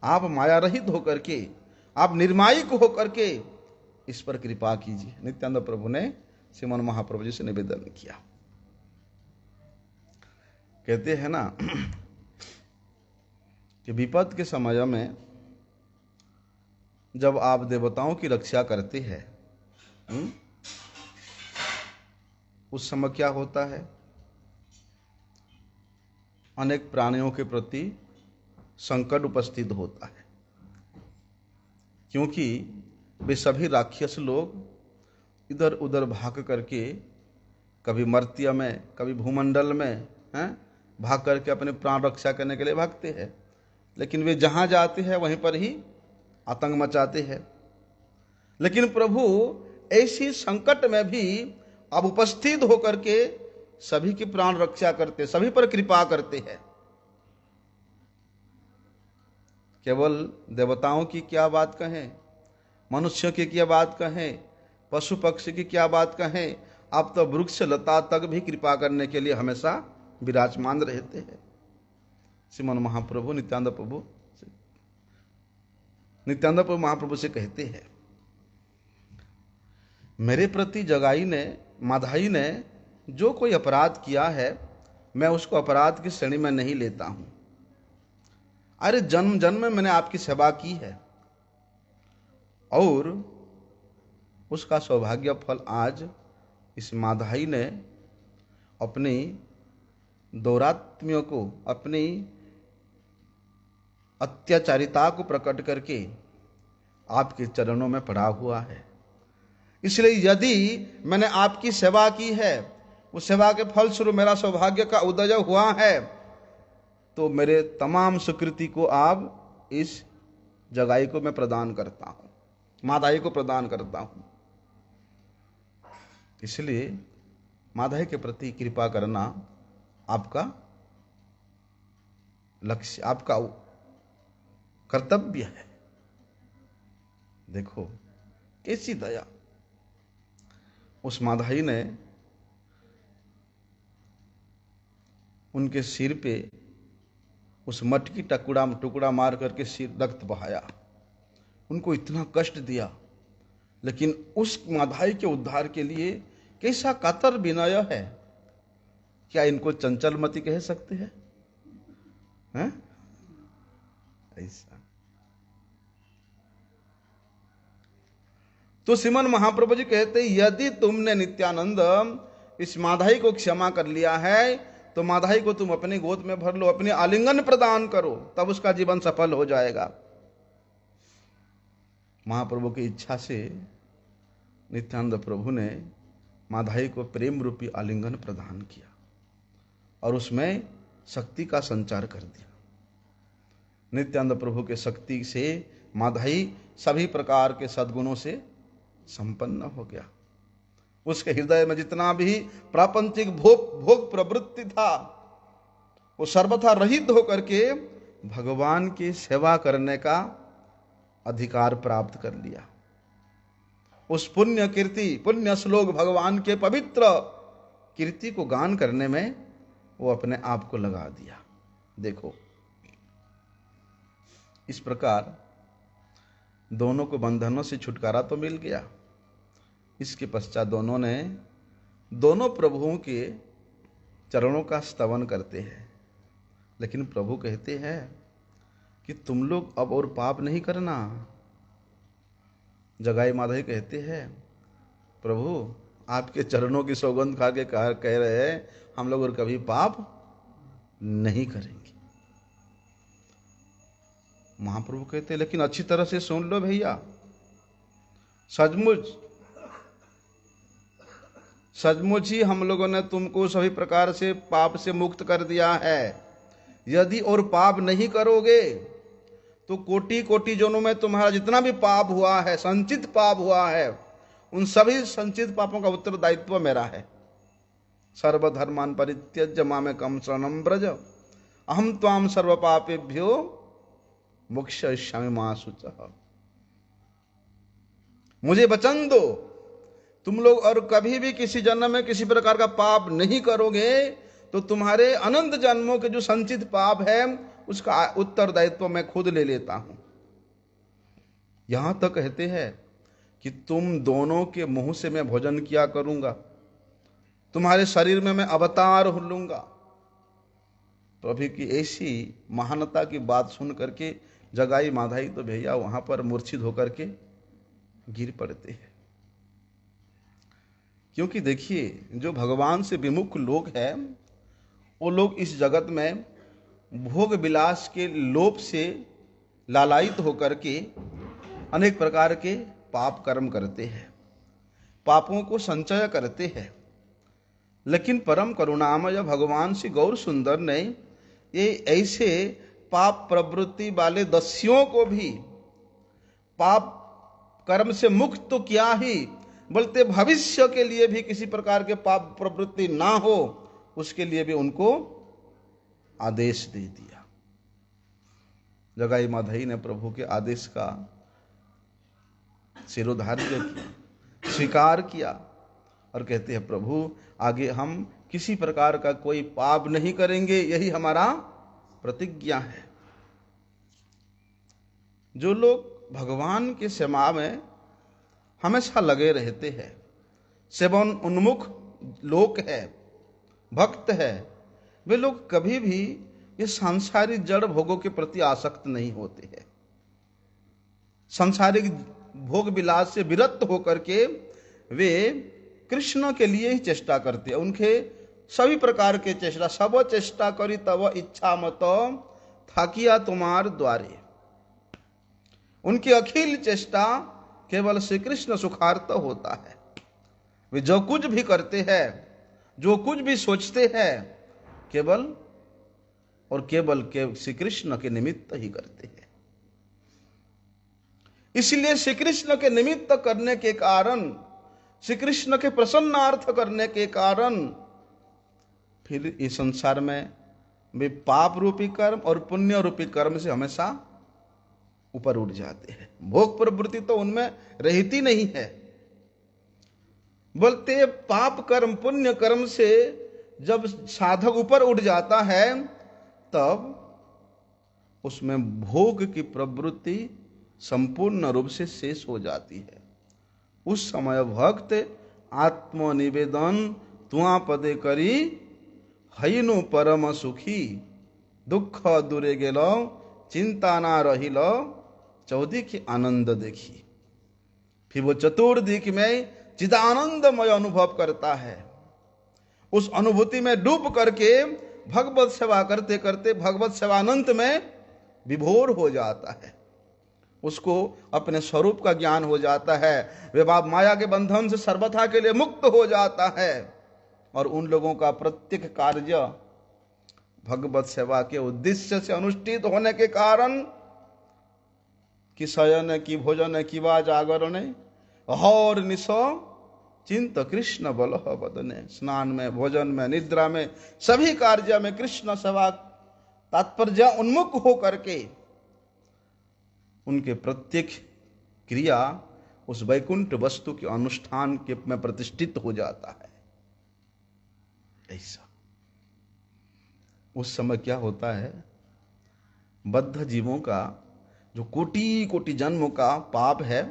आप माया रहित होकर के, आप निर्मायिक होकर के इस पर कृपा कीजिए। नित्यानंद प्रभु ने श्रीमान महाप्रभु जी से निवेदन किया। कहते हैं ना कि विपद के समय में जब आप देवताओं की रक्षा करते हैं, उस समय क्या होता है? अनेक प्राणियों के प्रति संकट उपस्थित होता है, क्योंकि वे सभी राक्षस लोग इधर उधर भाग करके कभी मर्त्य में कभी भूमंडल में भाग करके अपने प्राण रक्षा करने के लिए भागते हैं, लेकिन वे जहाँ जाते हैं वहीं पर ही आतंक मचाते हैं। लेकिन प्रभु ऐसी संकट में भी अब उपस्थित होकर के सभी की प्राण रक्षा करते, सभी पर कृपा करते हैं। केवल देवताओं की क्या बात कहें, मनुष्यों की क्या बात कहें, पशु पक्षी की क्या बात कहें, आप तो वृक्ष लता तक भी कृपा करने के लिए हमेशा विराजमान रहते हैं। श्रीमन महाप्रभु नित्यानंद प्रभु महाप्रभु से कहते हैं, मेरे प्रति जगाई ने, माधाई ने जो कोई अपराध किया है, मैं उसको अपराध की श्रेणी में नहीं लेता हूं। अरे जन्म जन्म में मैंने आपकी सेवा की है और उसका सौभाग्य फल आज इस माधाई ने अपनी दौरात्म्यों को, अपनी अत्याचारिता को प्रकट करके आपके चरणों में पड़ा हुआ है। इसलिए यदि मैंने आपकी सेवा की है, उस सेवा के फलस्वरूप मेरा सौभाग्य का उदय हुआ है, तो मेरे तमाम सुकृति को आप इस जगाई को मैं प्रदान करता हूं, माधाई को प्रदान करता हूं। इसलिए माधाई के प्रति कृपा करना आपका लक्ष्य, आपका कर्तव्य है। देखो कैसी दया। उस माधाई ने उनके सिर पे उस मटकी टुकड़ा मार करके सिर रक्त बहाया, उनको इतना कष्ट दिया, लेकिन उस माधाई के उद्धार के लिए कैसा कातर विनय है। क्या इनको चंचलमती कह सकते हैं? ऐसा तो श्रीमन महाप्रभु जी कहते, यदि तुमने नित्यानंद इस माधाई को क्षमा कर लिया है, तो माधाई को तुम अपनी गोद में भर लो, अपने आलिंगन प्रदान करो, तब उसका जीवन सफल हो जाएगा। महाप्रभु की इच्छा से नित्यानंद प्रभु ने माधाई को प्रेम रूपी आलिंगन प्रदान किया और उसमें शक्ति का संचार कर दिया। नित्यानंद प्रभु के शक्ति से माधाई सभी प्रकार के सद्गुणों से संपन्न हो गया। उसके हृदय में जितना भी प्रापंचिक भोग प्रवृत्ति था, वो सर्वथा रहित होकर के भगवान की सेवा करने का अधिकार प्राप्त कर लिया। उस पुण्य कीर्ति, पुण्य श्लोक, भगवान के पवित्र कीर्ति को गान करने में वो अपने आप को लगा दिया। देखो इस प्रकार दोनों को बंधनों से छुटकारा तो मिल गया। इसके पश्चात दोनों ने दोनों प्रभुओं के चरणों का स्तवन करते हैं, लेकिन प्रभु कहते हैं कि तुम लोग अब और पाप नहीं करना। जगाई माधाई कहते हैं, प्रभु आपके चरणों की सौगंध खा के कह रहे हैं, हम लोग और कभी पाप नहीं करेंगे। महाप्रभु कहते, लेकिन अच्छी तरह से सुन लो भैया, सचमुच ही हम लोगों ने तुमको सभी प्रकार से पाप से मुक्त कर दिया है। यदि और पाप नहीं करोगे तो कोटि कोटि जनों में तुम्हारा जितना भी पाप हुआ है, संचित पाप हुआ है, उन सभी संचित पापों का उत्तरदायित्व मेरा है। सर्वधर्मान परित्यज्य मामेकं शरणं व्रज, अहम त्वां सर्व पापेभ्यो मोक्षयिष्यामि मा शुचः। मुझे वचन दो, तुम लोग और कभी भी किसी जन्म में किसी प्रकार का पाप नहीं करोगे तो तुम्हारे अनंत जन्मों के जो संचित पाप है उसका उत्तरदायित्व मैं खुद ले लेता हूं। यहां तक कहते हैं कि तुम दोनों के मुंह से मैं भोजन किया करूंगा, तुम्हारे शरीर में मैं अवतार लूंगा। प्रभु की ऐसी महानता की बात सुन करके जगाई माधाई तो भैया वहां पर मूर्छित होकर के गिर पड़ते हैं। क्योंकि देखिए, जो भगवान से विमुख लोग हैं वो लोग इस जगत में भोग विलास के लोभ से लालायित होकर के अनेक प्रकार के पाप कर्म करते हैं, पापों को संचय करते हैं। लेकिन परम करुणामय भगवान श्री गौर सुंदर ने ये ऐसे पाप प्रवृत्ति वाले दस्युओं को भी पाप कर्म से मुक्त तो किया ही, बल्कि भविष्य के लिए भी किसी प्रकार के पाप प्रवृत्ति ना हो, उसके लिए भी उनको आदेश दे दिया। जगाई माधई ने प्रभु के आदेश का शिरोधार्य किया, स्वीकार किया और कहते हैं प्रभु आगे हम किसी प्रकार का कोई पाप नहीं करेंगे, यही हमारा प्रतिज्ञा है। जो लोग भगवान के सेवा में हमेशा लगे रहते हैं, सेवन उन्मुख लोक है, भक्त है, वे लोग कभी भी ये सांसारिक जड़ भोगों के प्रति आसक्त नहीं होते हैं। सांसारिक भोग विलास से विरक्त होकर के वे कृष्ण के लिए ही चेष्टा करते हैं। उनके सभी प्रकार के चेष्टा, सब चेष्टा करी तब इच्छा मत थाकिया तुम्हार द्वारे। उनकी अखिल चेष्टा केवल श्री कृष्ण सुखार्थ होता है। वे जो कुछ भी करते हैं, जो कुछ भी सोचते हैं, केवल और केवल श्री कृष्ण के निमित्त ही करते हैं। इसलिए श्री कृष्ण के निमित्त करने के कारण, श्री कृष्ण के प्रसन्नार्थ करने के कारण फिर इस संसार में वे पाप रूपी कर्म और पुण्य रूपी कर्म से हमेशा ऊपर उठ जाते हैं। भोग प्रवृत्ति तो उनमें रहती नहीं है, बोलते पाप कर्म पुण्य कर्म से जब साधक ऊपर उठ जाता है तब उसमें भोग की प्रवृत्ति संपूर्ण रूप से शेष हो जाती है। उस समय भक्त आत्मनिवेदन तुआ पदे करी हईनु परम सुखी, दुख दूरे गेलो चिंता ना रहिलो चौदिख आनंद देखी। फिर वो चतुर्दिक में चिदानंदमय अनुभव करता है। उस अनुभूति में डूब करके भगवत सेवा करते करते भगवत सेवानंद में विभोर हो जाता है। उसको अपने स्वरूप का ज्ञान हो जाता है। वे बाप माया के बंधन से सर्वथा के लिए मुक्त हो जाता है। और उन लोगों का प्रत्येक कार्य भगवत सेवा के उद्देश्य से अनुष्ठित होने के कारण कि शयन की भोजन की वा जागरण हौर निशो चिंत कृष्ण बल बदने। स्नान में, भोजन में, निद्रा में, सभी कार्य में कृष्ण सेवा तात्पर्य उन्मुख हो करके उनके प्रत्येक क्रिया उस वैकुंठ वस्तु के अनुष्ठान के में प्रतिष्ठित हो जाता है। ऐसा उस समय क्या होता है, बद्ध जीवों का जो कोटि कोटि जन्मों का पाप है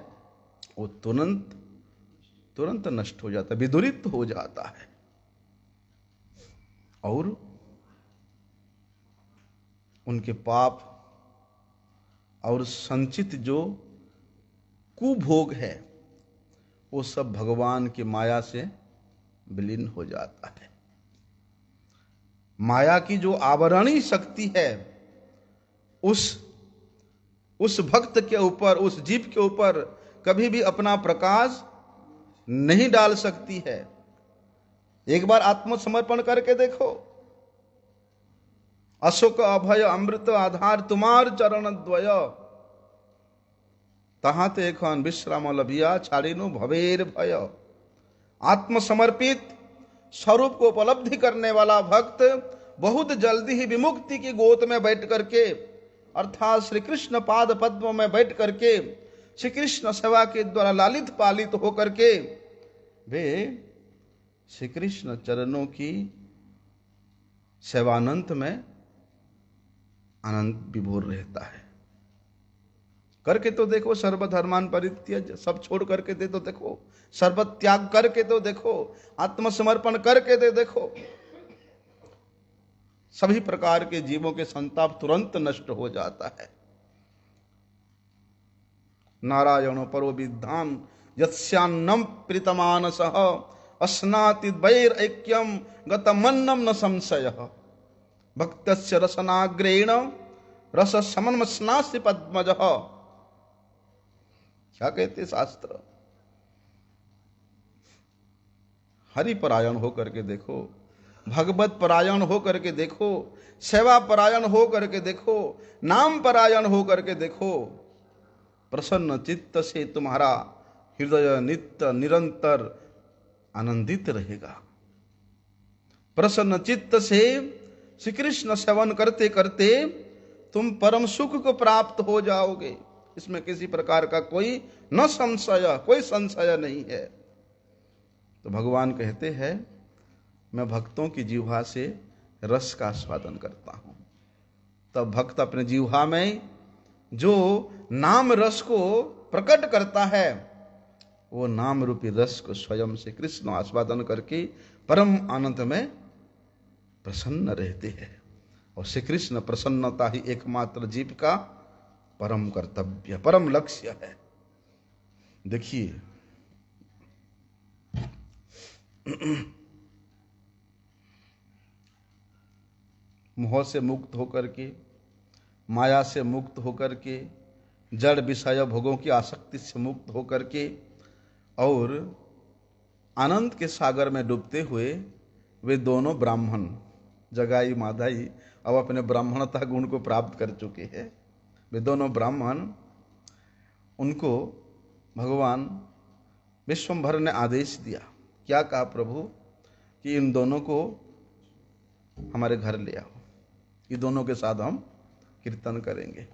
वो तुरंत तुरंत नष्ट हो जाता है, विदुरित हो जाता है। और उनके पाप और संचित जो कुभोग है वो सब भगवान की माया से विलीन हो जाता है। माया की जो आवरणी शक्ति है उस भक्त के ऊपर, उस जीव के ऊपर कभी भी अपना प्रकाश नहीं डाल सकती है। एक बार आत्मसमर्पण करके देखो। अशोक अभय अमृत आधार तुम्हार चरण द्वय, तहाते एखन विश्राम लभिया छाड़िनु भवेर भय। आत्मसमर्पित स्वरूप को उपलब्धि करने वाला भक्त बहुत जल्दी ही विमुक्ति की गोद में बैठ करके, अर्थात श्री कृष्ण पाद पद्म में बैठ करके श्री कृष्ण सेवा के द्वारा लालित पालित होकर के वे श्री कृष्ण चरणों की सेवानंद में आनंद विभोर रहता है। करके तो देखो, सर्वधर्मान परित्यज, सब छोड़ करके दे तो देखो, सर्व त्याग करके तो देखो, आत्मसमर्पण करके दे देखो, सभी प्रकार के जीवों के संताप तुरंत नष्ट हो जाता है। नारायण परो विद्धान यस्यान्नम प्रीतमानसः अस्नाति वैर ऐक्यम गतमन्नम न संशय। भक्तस्य रसनाग्रेण रस समन्मस्नास्य पद्मजः। क्या कहते शास्त्र? हरि परायण हो करके देखो, भगवत परायण हो करके देखो, सेवा परायण हो करके देखो, नाम परायण हो करके देखो। प्रसन्न चित्त से तुम्हारा हृदय नित्य निरंतर आनंदित रहेगा। प्रसन्न चित्त से श्री कृष्ण सेवन करते करते तुम परम सुख को प्राप्त हो जाओगे। इसमें किसी प्रकार का कोई न संशय, कोई संशय नहीं है। तो भगवान कहते हैं मैं भक्तों की जिह्वा से रस का आस्वादन करता हूं। तब भक्त अपने जिह्वा में जो नाम रस को प्रकट करता है, वो नाम रूपी रस को स्वयं से कृष्ण आस्वादन करके परम आनंद में प्रसन्न रहते हैं। और श्री कृष्ण प्रसन्नता ही एकमात्र जीव का परम कर्तव्य, परम लक्ष्य है। देखिए मोह से मुक्त होकर के, माया से मुक्त होकर के, जड़ विषय भोगों की आसक्ति से मुक्त होकर के और आनंद के सागर में डूबते हुए वे दोनों ब्राह्मण जगाई माधाई अब अपने ब्राह्मणता गुण को प्राप्त कर चुके हैं। वे दोनों ब्राह्मण, उनको भगवान विश्वम्भर ने आदेश दिया। क्या कहा प्रभु? कि इन दोनों को हमारे घर ले आओ, ये दोनों के साथ हम कीर्तन करेंगे।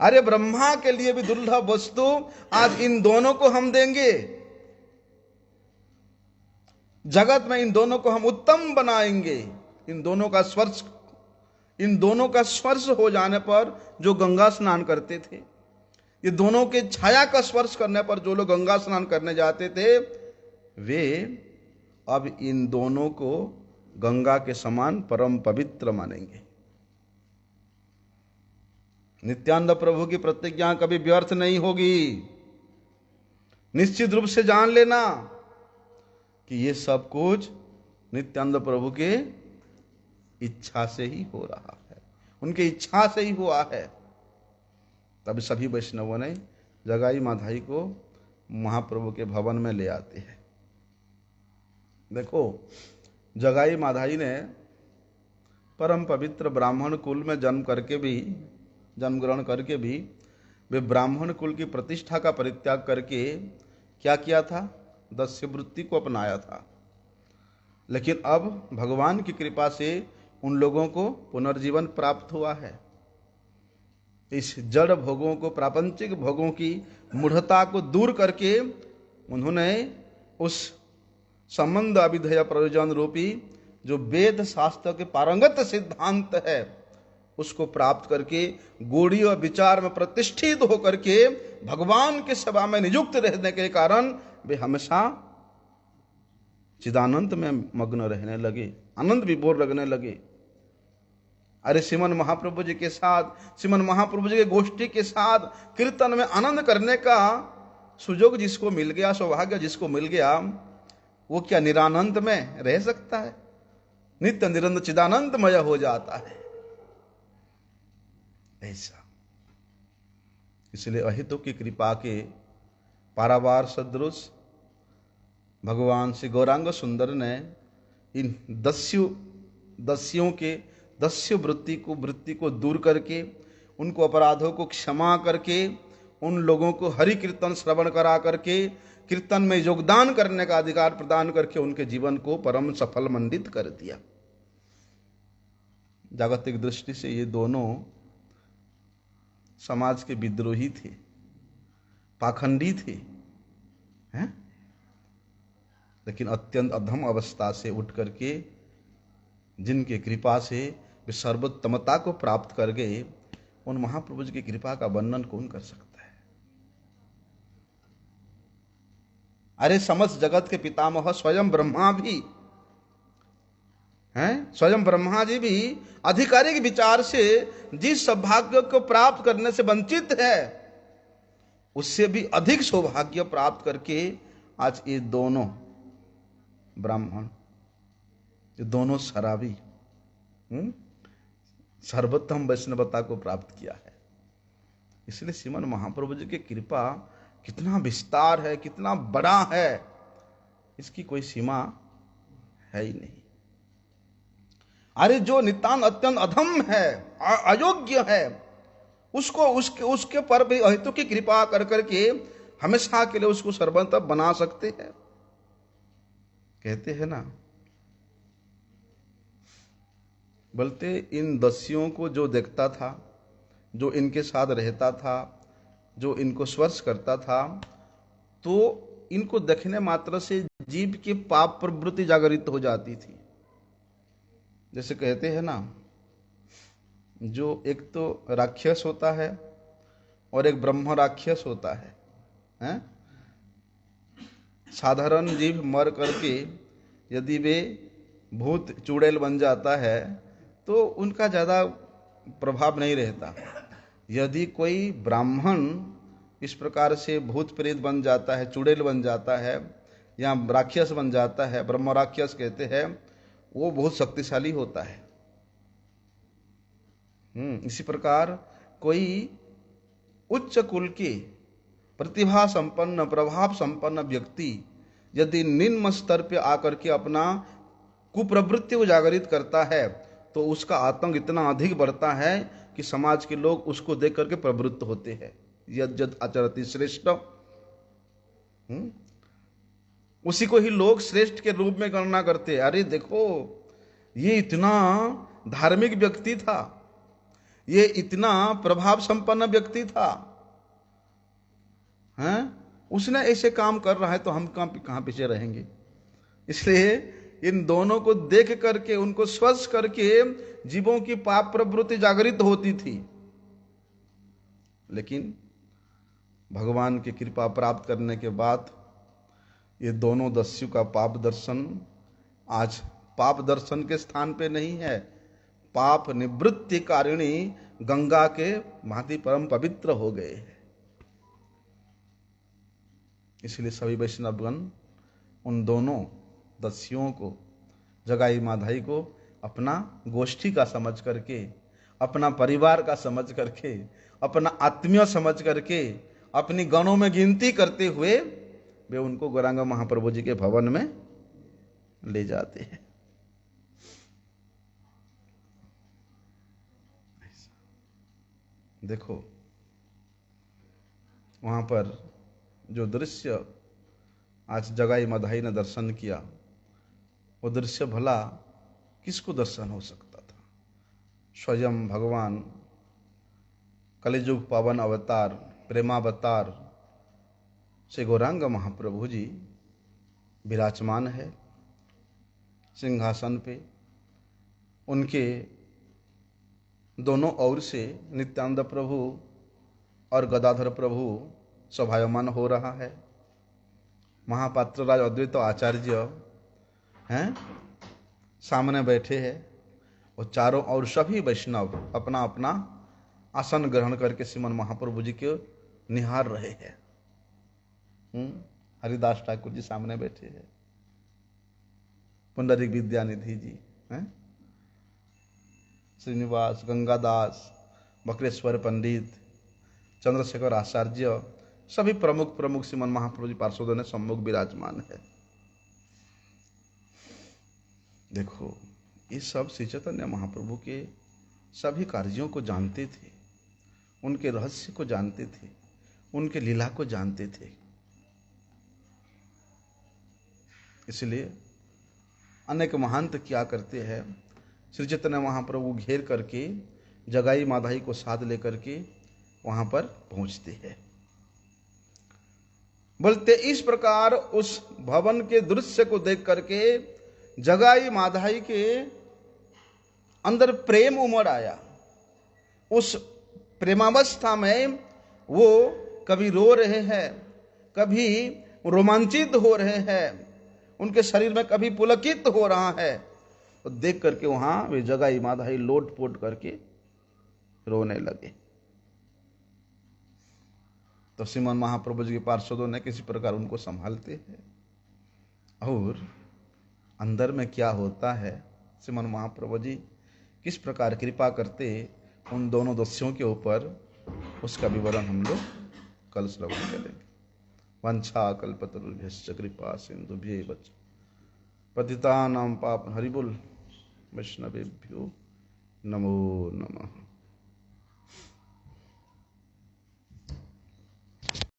अरे ब्रह्मा के लिए भी दुर्लभ वस्तु आज इन दोनों को हम देंगे। जगत में इन दोनों को हम उत्तम बनाएंगे। इन दोनों का स्पर्श हो जाने पर जो गंगा स्नान करते थे, ये दोनों के छाया का स्पर्श करने पर जो लोग गंगा स्नान करने जाते थे, वे अब इन दोनों को गंगा के समान परम पवित्र मानेंगे। नित्यानंद प्रभु की प्रतिज्ञा कभी व्यर्थ नहीं होगी। निश्चित रूप से जान लेना कि ये सब कुछ नित्यानंद प्रभु के इच्छा से ही हो रहा है, उनके इच्छा से ही हुआ है। तब सभी वैष्णवों ने जगाई माधाई को महाप्रभु के भवन में ले आते हैं। देखो, जगाई माधाई ने परम पवित्र ब्राह्मण कुल में जन्म ग्रहण करके भी वे ब्राह्मण कुल की प्रतिष्ठा का परित्याग करके क्या किया था? दस्य वृत्ति को अपनाया था। लेकिन अब भगवान की कृपा से उन लोगों को पुनर्जीवन प्राप्त हुआ है। इस जड़ भोगों को, प्रापंचिक भोगों की मूढ़ता को दूर करके उन्होंने उस संबंध अभिधेय प्रयोजन रूपी जो वेद शास्त्र के पारंगत सिद्धांत है, उसको प्राप्त करके गौड़ीय विचार में प्रतिष्ठित होकर के भगवान की सेवा में नियुक्त रहने के कारण वे हमेशा चिदानंद में मग्न रहने लगे, आनंद विभोर लगने लगे। अरे श्रीमन महाप्रभु जी के साथ, श्रीमन महाप्रभु जी के गोष्ठी के साथ कीर्तन में आनंद करने का सुयोग जिसको मिल गया, सौभाग्य जिसको मिल गया, वो क्या निरानंद में रह सकता है? नित्य निरंतर चिदानंदमय हो जाता है ऐसा। इसलिए अहितों की कृपा के पारावार सदृश भगवान श्री गौरांग सुंदर ने इन दस्यों के दस्य वृत्ति को दूर करके, उनको अपराधों को क्षमा करके, उन लोगों को हरि कीर्तन श्रवण करा करके कीर्तन में योगदान करने का अधिकार प्रदान करके उनके जीवन को परम सफल मंडित कर दिया। जागतिक दृष्टि से ये दोनों समाज के विद्रोही थे, पाखंडी थे, हैं? लेकिन अत्यंत अधम अवस्था से उठ करके जिनके कृपा से वे सर्वोत्तमता को प्राप्त कर गए, उन महाप्रभु जी की कृपा का वर्णन कौन कर सकता है? अरे समस्त जगत के पितामह स्वयं ब्रह्मा भी हैं, स्वयं ब्रह्मा जी भी आधिकारिक विचार से जिस सौभाग्य को प्राप्त करने से वंचित है, उससे भी अधिक सौभाग्य प्राप्त करके आज ये दोनों ब्राह्मण, ये दोनों शराबी सर्वोत्तम वैष्णवता को प्राप्त किया है। इसलिए श्रीमन महाप्रभु जी की कृपा कितना विस्तार है, कितना बड़ा है, इसकी कोई सीमा है ही नहीं। अरे जो नितांत अत्यंत अधम है, अयोग्य है, उसको उसके पर भी अहितु की कृपा कर करके हमेशा के लिए उसको सर्वोत्तम बना सकते हैं। कहते हैं ना, बोलते इन दस्युओं को जो देखता था, जो इनके साथ रहता था, जो इनको स्पर्श करता था, तो इनको देखने मात्र से जीव की पाप प्रवृत्ति जागृत हो जाती थी। जैसे कहते हैं ना, जो एक तो राक्षस होता है और एक ब्रह्म राक्षस होता है, हैं? साधारण जीव मर करके यदि वे भूत चुड़ैल बन जाता है तो उनका ज़्यादा प्रभाव नहीं रहता। यदि कोई ब्राह्मण इस प्रकार से भूत प्रेत बन जाता है, चुड़ैल बन जाता है, या राक्षस बन जाता है, ब्रह्म राक्षस कहते हैं, वो बहुत शक्तिशाली होता है। इसी प्रकार कोई उच्च कुल के प्रतिभा संपन्न, प्रभाव संपन्न व्यक्ति यदि निम्न स्तर पे आकर के अपना कुप्रवृत्ति को जागृत करता है तो उसका आतंक इतना अधिक बढ़ता है कि समाज के लोग उसको देख करके प्रवृत्त होते हैं। यद यद आचरति श्रेष्ठ, उसी को ही लोग श्रेष्ठ के रूप में गणना करते हैं। अरे देखो, ये इतना धार्मिक व्यक्ति था, ये इतना प्रभाव संपन्न व्यक्ति था, हैं? उसने ऐसे काम कर रहा है तो हम कहां पीछे रहेंगे। इसलिए इन दोनों को देख करके, उनको स्पर्श करके जीवों की पाप प्रवृत्ति जागृत होती थी। लेकिन भगवान की कृपा प्राप्त करने के बाद ये दोनों दस्यु का पाप दर्शन आज पाप दर्शन के स्थान पे नहीं है, पाप निवृत्ति कारिणी गंगा के भांति परम पवित्र हो गए हैं। इसलिए सभी वैष्णवगण उन दोनों दस्युओं को, जगाई माधाई को अपना गोष्ठी का समझ करके, अपना परिवार का समझ करके, अपना आत्मीय समझ करके, अपनी गणों में गिनती करते हुए वे उनको गौरांग महाप्रभु जी के भवन में ले जाते हैं। देखो वहां पर जो दृश्य आज जगाई माधाई ने दर्शन किया, वो दृश्य भला किसको दर्शन हो सकता था। स्वयं भगवान कलिजुग पावन अवतार, प्रेमावतार श्री गौरांग महाप्रभु जी विराजमान है सिंहासन पे। उनके दोनों ओर से नित्यानंद प्रभु और गदाधर प्रभु शोभायमान हो रहा है। महापात्र राज अद्वैत आचार्य हैं, सामने बैठे हैं, और चारों ओर सभी वैष्णव अपना अपना आसन ग्रहण करके श्रीमन महाप्रभु जी को निहार रहे हैं। हरिदास ठाकुर जी सामने बैठे हैं, पुंडरीक विद्यानिधि जी हैं, श्रीनिवास, गंगादास, बकरेश्वर पंडित, चंद्रशेखर आचार्य, सभी प्रमुख प्रमुख श्रीमन महाप्रभु जी पार्षदों ने सम्मुख विराजमान है। देखो, ये सब श्री चैतन्य महाप्रभु के सभी कार्यों को जानते थे, उनके रहस्य को जानते थे, उनके लीला को जानते थे। इसलिए अनेक महंत क्या करते हैं, श्री चैतन्य महाप्रभु घेर करके जगाई माधाई को साथ लेकर के वहां पर पहुंचते हैं। बोलते इस प्रकार उस भवन के दृश्य को देख करके जगाई माधाई के अंदर प्रेम उमड़ आया। उस प्रेमावस्था में वो कभी रो रहे हैं, कभी रोमांचित हो रहे हैं, उनके शरीर में कभी पुलकित हो रहा है। तो देख करके वहां वे जगाई माधाई लोट पोट करके रोने लगे। तो श्रीमन महाप्रभु जी के पार्षदों ने किसी प्रकार उनको संभालते हैं। और अंदर में क्या होता है, श्रीमन महाप्रभु जी किस प्रकार कृपा करते उन दोनों दस्युओं के ऊपर, उसका विवरण हम लोग कल श्रवण करेंगे। वंशा कल्पतरुभ्यश्च कृपा सिंधुभ्यैव च पतितानां पावन। हरि बोल। वैष्णवेभ्यो नमो नमः।